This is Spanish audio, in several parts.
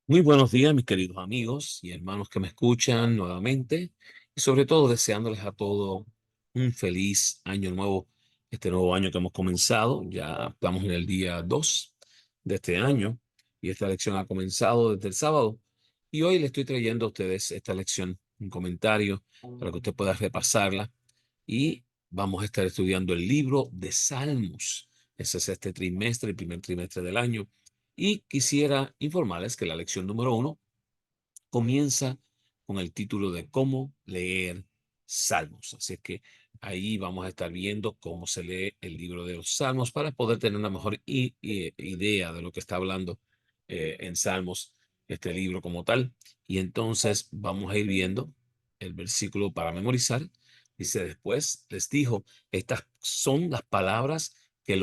Muy buenos días, mis queridos amigos y hermanos que me escuchan nuevamente, y sobre todo deseándoles a todos un feliz año nuevo, este nuevo año que hemos comenzado. Ya estamos en el día 2 de este año y esta lección ha comenzado desde el sábado. Y hoy le estoy trayendo a ustedes esta lección, un comentario para que usted pueda repasarla, y vamos a estar estudiando el libro de Salmos. Ese es este trimestre, el primer trimestre del año. Y quisiera informarles que la lección número 1 comienza con el título de cómo leer Salmos. Así es que ahí vamos a estar viendo cómo se lee el libro de los Salmos para poder tener una mejor idea de lo que está hablando en Salmos, este libro como tal. Y entonces vamos a ir viendo el versículo para memorizar. Dice: después les dijo, estas son las palabras que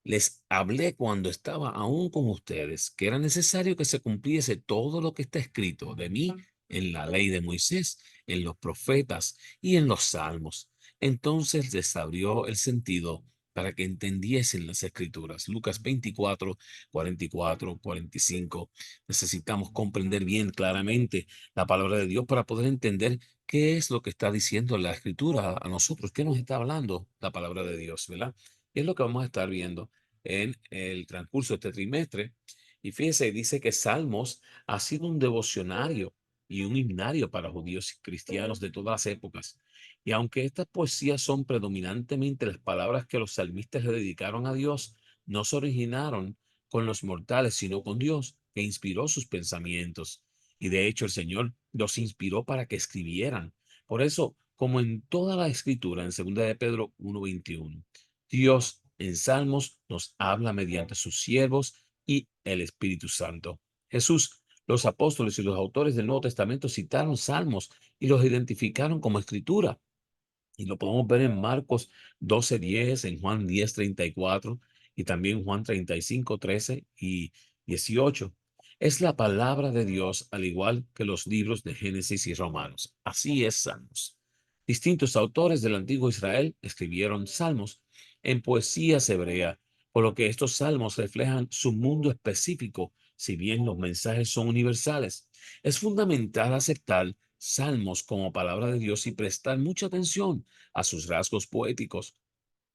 les hablé cuando estaba aún con ustedes, que era necesario que se cumpliese todo lo que está escrito de mí en la ley de Moisés, en los profetas y en los salmos. Entonces les abrió el sentido para que entendiesen las escrituras. Lucas 24, 44, 45. Necesitamos comprender bien claramente la palabra de Dios para poder entender qué es lo que está diciendo la escritura a nosotros, qué nos está hablando la palabra de Dios, ¿verdad? Es lo que vamos a estar viendo en el transcurso de este trimestre. Y fíjese, dice que Salmos ha sido un devocionario y un himnario para judíos y cristianos de todas las épocas. Y aunque estas poesías son predominantemente las palabras que los salmistas le dedicaron a Dios, no se originaron con los mortales, sino con Dios, que inspiró sus pensamientos. Y de hecho el Señor los inspiró para que escribieran. Por eso, como en toda la escritura, en 2 de Pedro 1:21, Dios en Salmos nos habla mediante sus siervos y el Espíritu Santo. Jesús, los apóstoles y los autores del Nuevo Testamento citaron Salmos y los identificaron como escritura. Y lo podemos ver en Marcos 12:10, en Juan 10:34 y también Juan 35:13 y 18. Es la palabra de Dios, al igual que los libros de Génesis y Romanos. Así es, Salmos. Distintos autores del antiguo Israel escribieron salmos en poesías hebrea, por lo que estos salmos reflejan su mundo específico, si bien los mensajes son universales. Es fundamental aceptar salmos como palabra de Dios y prestar mucha atención a sus rasgos poéticos,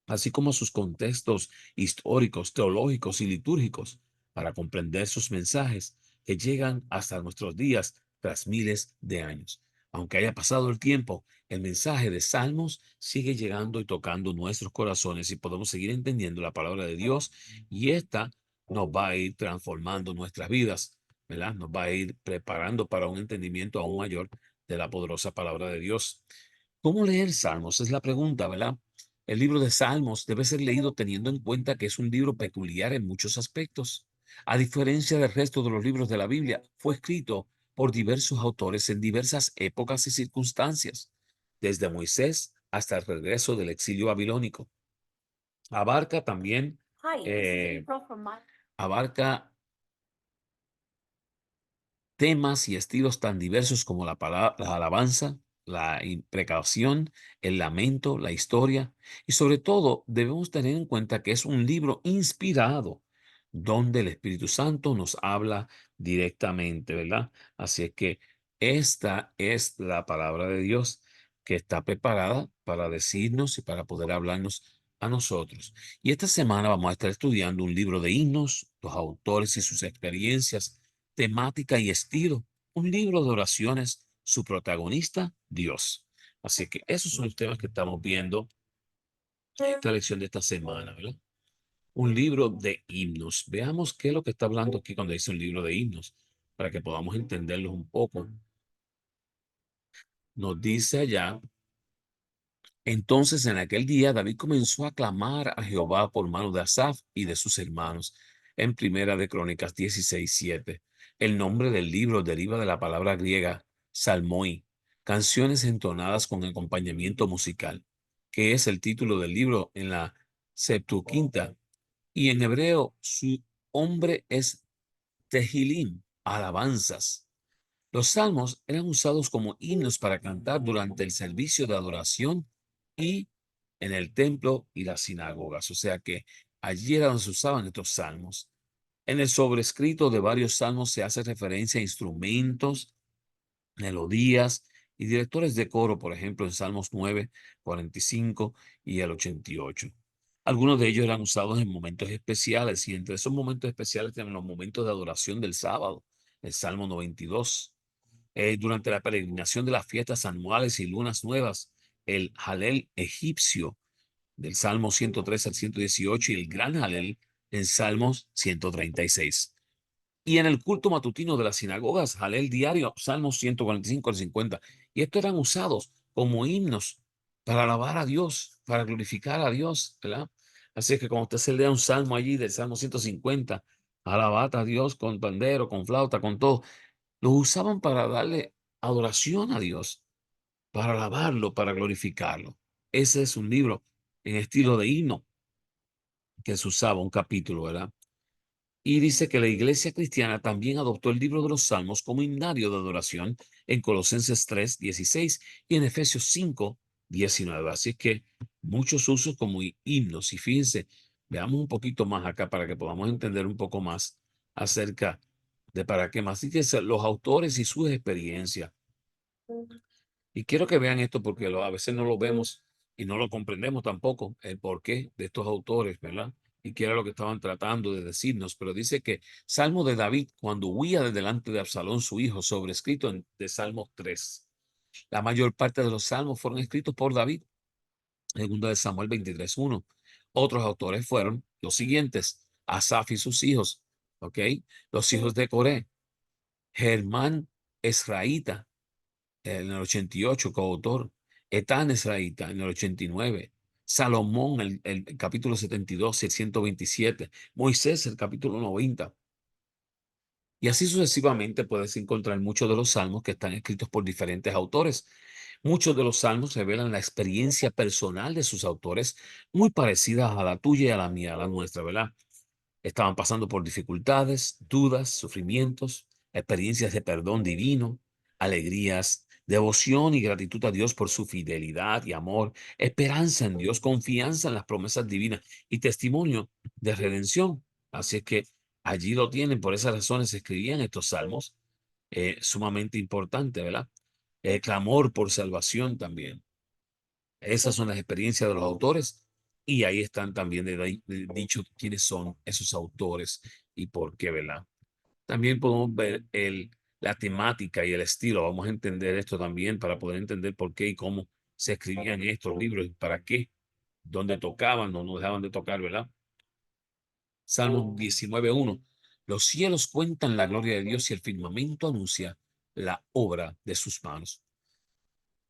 así como a sus contextos históricos, teológicos y litúrgicos, para comprender sus mensajes que llegan hasta nuestros días tras miles de años. Aunque haya pasado el tiempo, el mensaje de Salmos sigue llegando y tocando nuestros corazones, y podemos seguir entendiendo la palabra de Dios, y esta nos va a ir transformando nuestras vidas, ¿verdad? Nos va a ir preparando para un entendimiento aún mayor de la poderosa palabra de Dios. ¿Cómo leer Salmos? Es la pregunta, ¿verdad? El libro de Salmos debe ser leído teniendo en cuenta que es un libro peculiar en muchos aspectos. A diferencia del resto de los libros de la Biblia, fue escrito por diversos autores en diversas épocas y circunstancias, desde Moisés hasta el regreso del exilio babilónico. Abarca también, abarca temas y estilos tan diversos como la alabanza, la imprecación, el lamento, la historia, y sobre todo debemos tener en cuenta que es un libro inspirado donde el Espíritu Santo nos habla directamente, ¿verdad? Así es que esta es la palabra de Dios que está preparada para decirnos y para poder hablarnos a nosotros. Y esta semana vamos a estar estudiando un libro de himnos, los autores y sus experiencias, temática y estilo. Un libro de oraciones, su protagonista, Dios. Así que esos son los temas que estamos viendo en esta lección de esta semana, ¿verdad? Un libro de himnos. Veamos qué es lo que está hablando aquí cuando dice un libro de himnos, para que podamos entenderlos un poco. Nos dice allá: entonces en aquel día David comenzó a clamar a Jehová por mano de Asaf y de sus hermanos. En Primera de Crónicas 16:7. El nombre del libro deriva de la palabra griega salmoi, canciones entonadas con acompañamiento musical, que es el título del libro en la Septuaginta, y en hebreo su nombre es Tehilim, alabanzas. Los salmos eran usados como himnos para cantar durante el servicio de adoración y en el templo y las sinagogas. O sea que Allí era donde se usaban estos salmos. En el sobrescrito de varios salmos se hace referencia a instrumentos, melodías y directores de coro, por ejemplo, en Salmos 9, 45 y el 88. Algunos de ellos eran usados en momentos especiales y entre esos momentos especiales tenemos los momentos de adoración del sábado, el Salmo 92. Durante la peregrinación de las fiestas anuales y lunas nuevas, el Halel egipcio del Salmo 103 al 118 y el Gran Halel en Salmos 136. Y en el culto matutino de las sinagogas, Halel diario, Salmos 145 al 50. Y estos eran usados como himnos para alabar a Dios, para glorificar a Dios, ¿verdad? Así es que cuando usted se lea un salmo allí del Salmo 150, alabad a Dios con pandero, con flauta, con todo, lo usaban para darle adoración a Dios, para alabarlo, para glorificarlo. Ese es un libro en estilo de himno que se usaba, un capítulo, ¿verdad? Y dice que la iglesia cristiana también adoptó el libro de los Salmos como himnario de adoración en Colosenses 3:16 y en Efesios 5:19. Así es que muchos usos como himnos. Y fíjense, veamos un poquito más acá para que podamos entender un poco más acerca de para qué más. Así los autores y sus experiencias. Y quiero que vean esto porque a veces no lo vemos y no lo comprendemos tampoco, el porqué de estos autores, ¿verdad? Y qué era lo que estaban tratando de decirnos. Pero dice que Salmo de David, cuando huía de delante de Absalón, su hijo, sobrescrito de Salmos 3. La mayor parte de los salmos fueron escritos por David, segunda de Samuel 23:1. Otros autores fueron los siguientes: Asaf y sus hijos, ¿ok? Los hijos de Coré, Germán Esraíta, en el 88, coautor, Etán Esraíta en el 89, Salomón el capítulo 72 y el 127, Moisés el capítulo 90. Y así sucesivamente puedes encontrar muchos de los salmos que están escritos por diferentes autores. Muchos de los salmos revelan la experiencia personal de sus autores, muy parecidas a la tuya y a la mía, a la nuestra, ¿verdad? Estaban pasando por dificultades, dudas, sufrimientos, experiencias de perdón divino, alegrías, devoción y gratitud a Dios por su fidelidad y amor, esperanza en Dios, confianza en las promesas divinas y testimonio de redención. Así es que allí lo tienen, por esas razones se escribían estos salmos, sumamente importantes, ¿verdad? Clamor por salvación también. Esas son las experiencias de los autores y ahí están también dicho quiénes son esos autores y por qué, ¿verdad? También podemos ver la temática y el estilo. Vamos a entender esto también para poder entender por qué y cómo se escribían estos libros y para qué, dónde tocaban, no dejaban de tocar, ¿verdad? Salmo 19:1. Los cielos cuentan la gloria de Dios y el firmamento anuncia la obra de sus manos.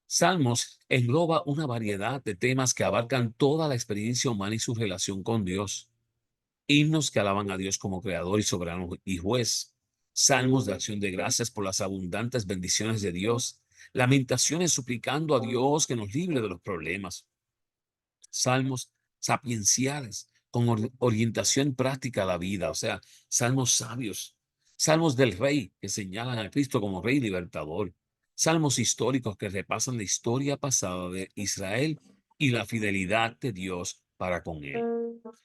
Salmos engloba una variedad de temas que abarcan toda la experiencia humana y su relación con Dios. Himnos que alaban a Dios como creador y soberano y juez. Salmos de acción de gracias por las abundantes bendiciones de Dios. Lamentaciones suplicando a Dios que nos libre de los problemas. Salmos sapienciales con orientación práctica a la vida, o sea, salmos sabios, salmos del rey que señalan a Cristo como rey libertador, salmos históricos que repasan la historia pasada de Israel y la fidelidad de Dios para con él.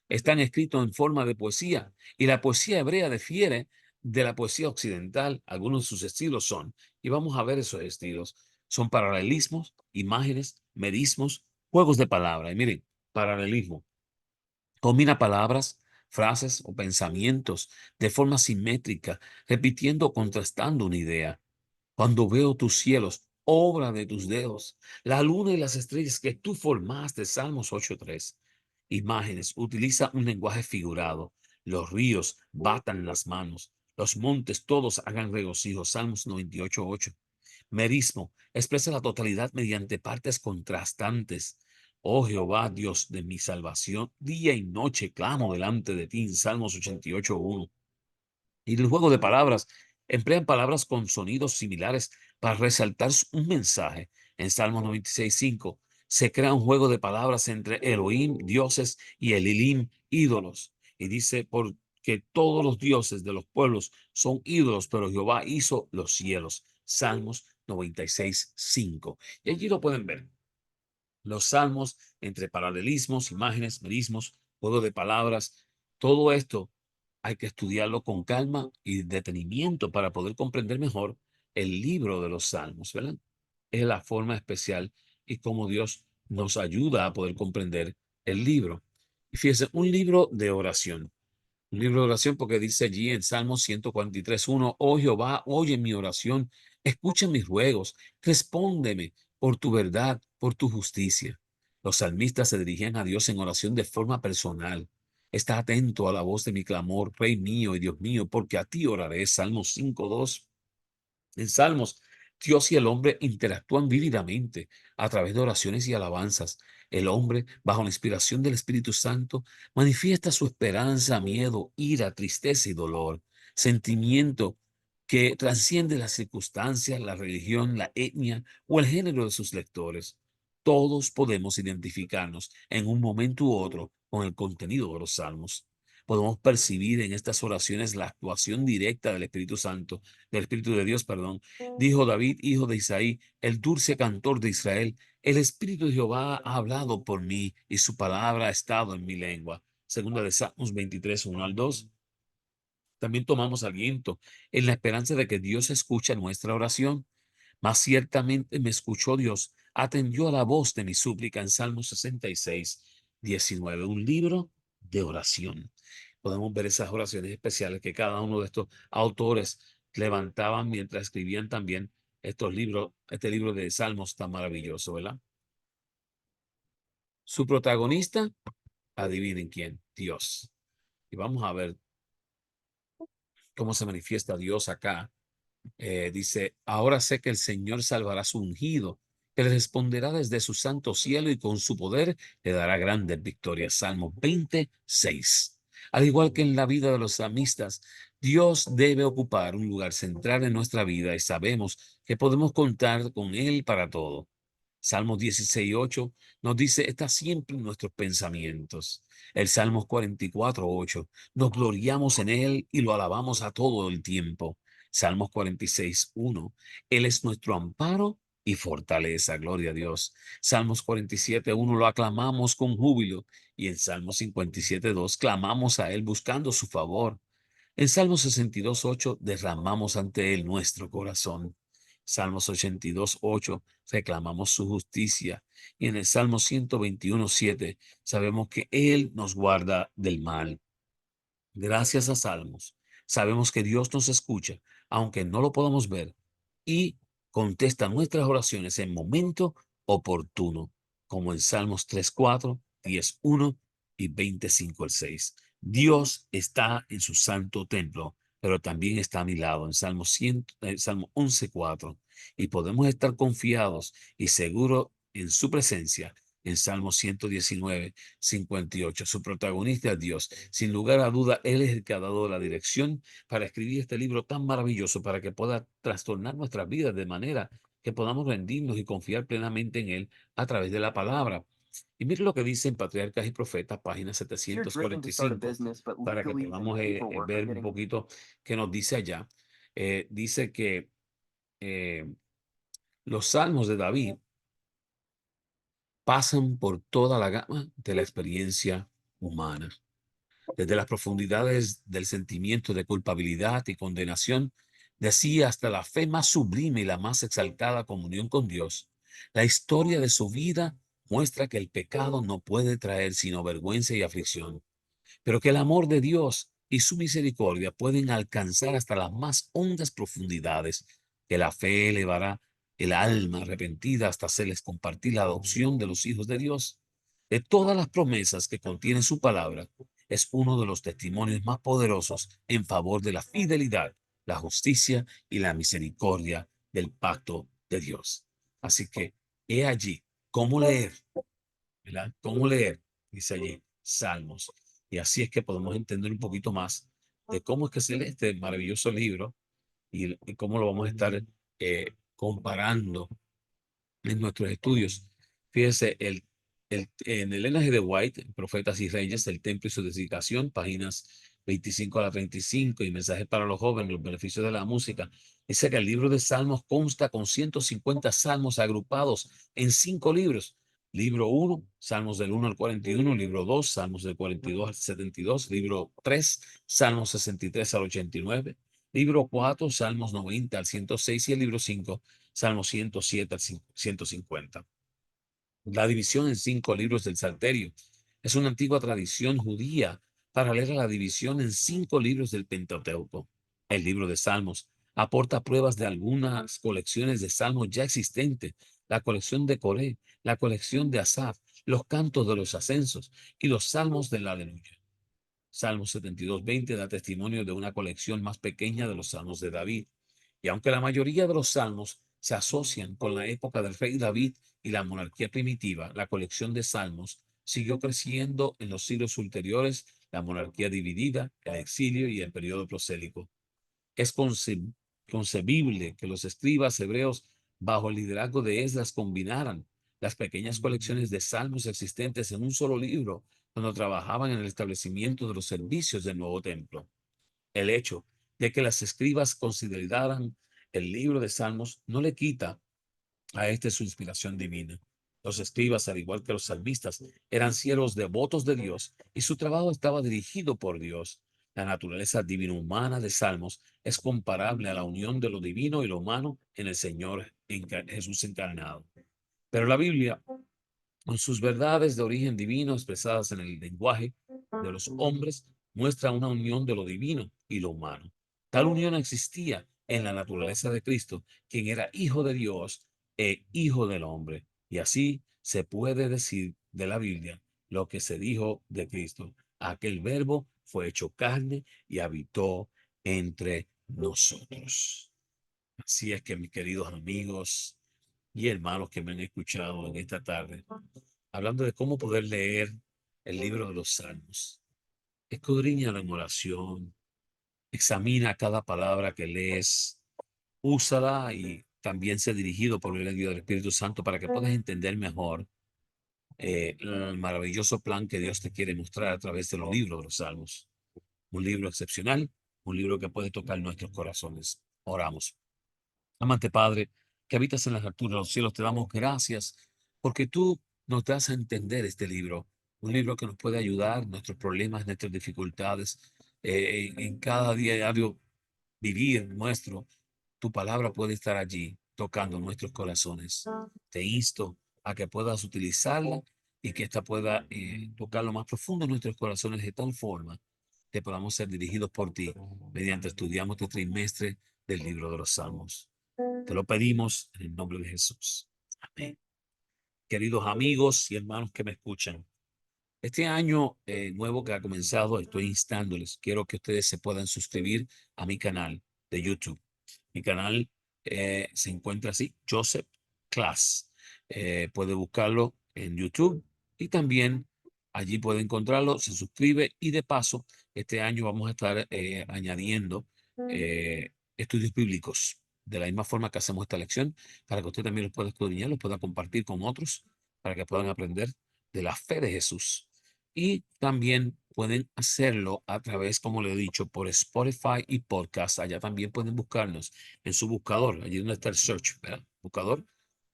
Están escritos en forma de poesía y la poesía hebrea difiere de la poesía occidental. Algunos de sus estilos son, y vamos a ver esos estilos, son paralelismos, imágenes, merismos, juegos de palabras. Y miren, paralelismo. Combina palabras, frases o pensamientos de forma simétrica, repitiendo o contrastando una idea. Cuando veo tus cielos, obra de tus dedos, la luna y las estrellas que tú formaste, Salmos 8:3. Imágenes, utiliza un lenguaje figurado. Los ríos batan las manos, los montes todos hagan regocijo, Salmos 98:8. Merismo, expresa la totalidad mediante partes contrastantes. Oh Jehová, Dios de mi salvación, día y noche clamo delante de ti, en Salmos 88:1. Y el juego de palabras, emplean palabras con sonidos similares para resaltar un mensaje. En Salmos 96:5 se crea un juego de palabras entre Elohim, dioses, y Elilim, ídolos. Y dice, porque todos los dioses de los pueblos son ídolos, pero Jehová hizo los cielos. Salmos 96:5. Y allí lo pueden ver. Los salmos entre paralelismos, imágenes, merismos, juego de palabras, todo esto hay que estudiarlo con calma y detenimiento para poder comprender mejor el libro de los Salmos, ¿verdad? Es la forma especial y cómo Dios nos ayuda a poder comprender el libro. Y fíjese, un libro de oración. Un libro de oración porque dice allí en Salmos 143:1, oh Jehová, oye mi oración, escucha mis ruegos, respóndeme por tu verdad, por tu justicia. Los salmistas se dirigían a Dios en oración de forma personal. Está atento a la voz de mi clamor, Rey mío y Dios mío, porque a ti oraré. Salmos 5:2. En Salmos, Dios y el hombre interactúan vívidamente a través de oraciones y alabanzas. El hombre, bajo la inspiración del Espíritu Santo, manifiesta su esperanza, miedo, ira, tristeza y dolor, sentimiento que trasciende las circunstancias, la religión, la etnia o el género de sus lectores. Todos podemos identificarnos en un momento u otro con el contenido de los salmos. Podemos percibir en estas oraciones la actuación directa del Espíritu Santo, del Espíritu de Dios, perdón. Dijo David, hijo de Isaí, el dulce cantor de Israel, el Espíritu de Jehová ha hablado por mí y su palabra ha estado en mi lengua. Segunda de Salmos 23:1 al 2. También tomamos aliento en la esperanza de que Dios escucha nuestra oración. Mas ciertamente me escuchó Dios, atendió a la voz de mi súplica en Salmos 66:19, un libro de oración. Podemos ver esas oraciones especiales que cada uno de estos autores levantaban mientras escribían también estos libros, este libro de Salmos tan maravilloso, ¿verdad? Su protagonista, adivinen quién, Dios. Y vamos a ver cómo se manifiesta Dios acá. Dice, ahora sé que el Señor salvará a su ungido, que le responderá desde su santo cielo y con su poder le dará grandes victorias. Salmo 26. Al igual que en la vida de los salmistas, Dios debe ocupar un lugar central en nuestra vida y sabemos que podemos contar con Él para todo. Salmos 16:8 nos dice, está siempre en nuestros pensamientos. El Salmos 44:8, nos gloriamos en Él y lo alabamos a todo el tiempo. Salmos 46:1, Él es nuestro amparo y fortaleza, gloria a Dios. Salmos 47:1, lo aclamamos con júbilo. Y en Salmos 57:2, clamamos a Él buscando su favor. En Salmos 62:8 derramamos ante Él nuestro corazón. Salmos 82:8 reclamamos su justicia. Y en el Salmo 121:7 sabemos que Él nos guarda del mal. Gracias a Salmos, sabemos que Dios nos escucha, aunque no lo podamos ver, y contesta nuestras oraciones en momento oportuno, como en Salmos 3:4, 10:1 y 25:6. Dios está en su santo templo, pero también está a mi lado en Salmo 11:4, y podemos estar confiados y seguros en su presencia en Salmo 119:58. Su protagonista es Dios. Sin lugar a duda, Él es el que ha dado la dirección para escribir este libro tan maravilloso para que pueda trastornar nuestras vidas de manera que podamos rendirnos y confiar plenamente en Él a través de la palabra. Y mire lo que dice en Patriarcas y Profetas, página 745, para que podamos ver un poquito qué nos dice allá. Dice que los salmos de David pasan por toda la gama de la experiencia humana, desde las profundidades del sentimiento de culpabilidad y condenación, de así hasta la fe más sublime y la más exaltada comunión con Dios. La historia de su vida muestra que el pecado no puede traer sino vergüenza y aflicción, pero que el amor de Dios y su misericordia pueden alcanzar hasta las más hondas profundidades, que la fe elevará el alma arrepentida hasta hacerles compartir la adopción de los hijos de Dios. De todas las promesas que contiene su palabra, es uno de los testimonios más poderosos en favor de la fidelidad, la justicia y la misericordia del pacto de Dios. Así que he allí cómo leer, ¿verdad? ¿Cómo leer? Dice allí, Salmos. Y así es que podemos entender un poquito más de cómo es que se lee este maravilloso libro y cómo lo vamos a estar comparando en nuestros estudios. Fíjense, en el Elena G. de White, Profetas y Reyes, el Templo y su dedicación, páginas 25 a la 35, y Mensajes para los jóvenes, los beneficios de la música, dice que el libro de Salmos consta con 150 salmos agrupados en 5 libros, Libro 1, Salmos del 1 al 41. Libro 2, Salmos del 42 al 72. Libro 3, Salmos 63 al 89. Libro 4, Salmos 90 al 106. Y el libro 5, Salmos 107 al 150. La división en 5 libros del Salterio es una antigua tradición judía paralela a la división en 5 libros del Pentateuco. El libro de Salmos aporta pruebas de algunas colecciones de salmos ya existentes: la colección de Coré, la colección de Asaf, los cantos de los ascensos y los salmos del aleluya. Salmo 72:20 da testimonio de una colección más pequeña de los salmos de David. Y aunque la mayoría de los salmos se asocian con la época del rey David y la monarquía primitiva, la colección de salmos siguió creciendo en los siglos ulteriores, la monarquía dividida, el exilio y el periodo prosélico. Es concebible que los escribas hebreos, bajo el liderazgo de Esdras, combinaran las pequeñas colecciones de salmos existentes en un solo libro cuando trabajaban en el establecimiento de los servicios del nuevo templo. El hecho de que las escribas consideraran el libro de Salmos no le quita a este su inspiración divina. Los escribas, al igual que los salmistas, eran siervos devotos de Dios y su trabajo estaba dirigido por Dios. La naturaleza divino-humana de Salmos es comparable a la unión de lo divino y lo humano en el Señor Jesús encarnado. Pero la Biblia, con sus verdades de origen divino expresadas en el lenguaje de los hombres, muestra una unión de lo divino y lo humano. Tal unión existía en la naturaleza de Cristo, quien era hijo de Dios e hijo del hombre. Y así se puede decir de la Biblia lo que se dijo de Cristo: aquel verbo fue hecho carne y habitó entre nosotros. Así es que, mis queridos amigos y hermanos que me han escuchado en esta tarde, hablando de cómo poder leer el libro de los Salmos, escudriñalo en oración, examina cada palabra que lees, úsala y también sé dirigido por el ayuda del Espíritu Santo para que puedas entender mejor el maravilloso plan que Dios te quiere mostrar a través de los libros de los Salmos. Un libro excepcional, un libro que puede tocar nuestros corazones. Oramos. Amante Padre, que habitas en las alturas de los cielos, te damos gracias porque tú nos das a entender este libro, un libro que nos puede ayudar en nuestros problemas, nuestras dificultades, en cada día diario vivir nuestro. Tu palabra puede estar allí tocando nuestros corazones. Te insto a que puedas utilizarla y que ésta pueda tocar lo más profundo de nuestros corazones de tal forma que podamos ser dirigidos por ti mediante estudiamos este trimestre del libro de los Salmos. Te lo pedimos en el nombre de Jesús. Amén. Queridos amigos y hermanos que me escuchan, este año nuevo que ha comenzado, estoy instándoles, quiero que ustedes se puedan suscribir a mi canal de YouTube. Mi canal se encuentra así: Joseph Class. Puede buscarlo en YouTube y también allí puede encontrarlo, se suscribe y de paso este año vamos a estar añadiendo estudios bíblicos de la misma forma que hacemos esta lección, para que usted también los pueda escudriñar, los pueda compartir con otros, para que puedan aprender de la fe de Jesús. Y también pueden hacerlo a través, como le he dicho, por Spotify y podcast. Allá también pueden buscarnos en su buscador, allí donde está el search, ¿verdad? Buscador.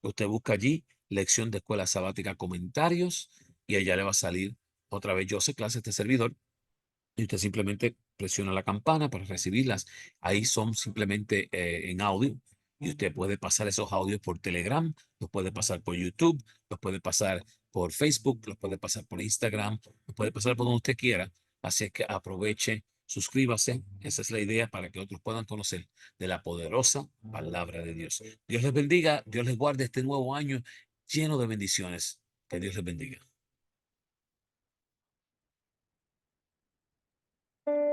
Usted busca allí lección de escuela sabática comentarios y allá le va a salir otra vez Yo sé clase, este servidor, y usted simplemente presiona la campana para recibirlas. Ahí son simplemente en audio y usted puede pasar esos audios por Telegram, los puede pasar por YouTube, los puede pasar por Facebook, los puede pasar por Instagram, los puede pasar por donde usted quiera. Así es que aproveche, suscríbase. Esa es la idea, para que otros puedan conocer de la poderosa palabra de Dios. Dios les bendiga, Dios les guarde este nuevo año lleno de bendiciones. Que Dios les bendiga.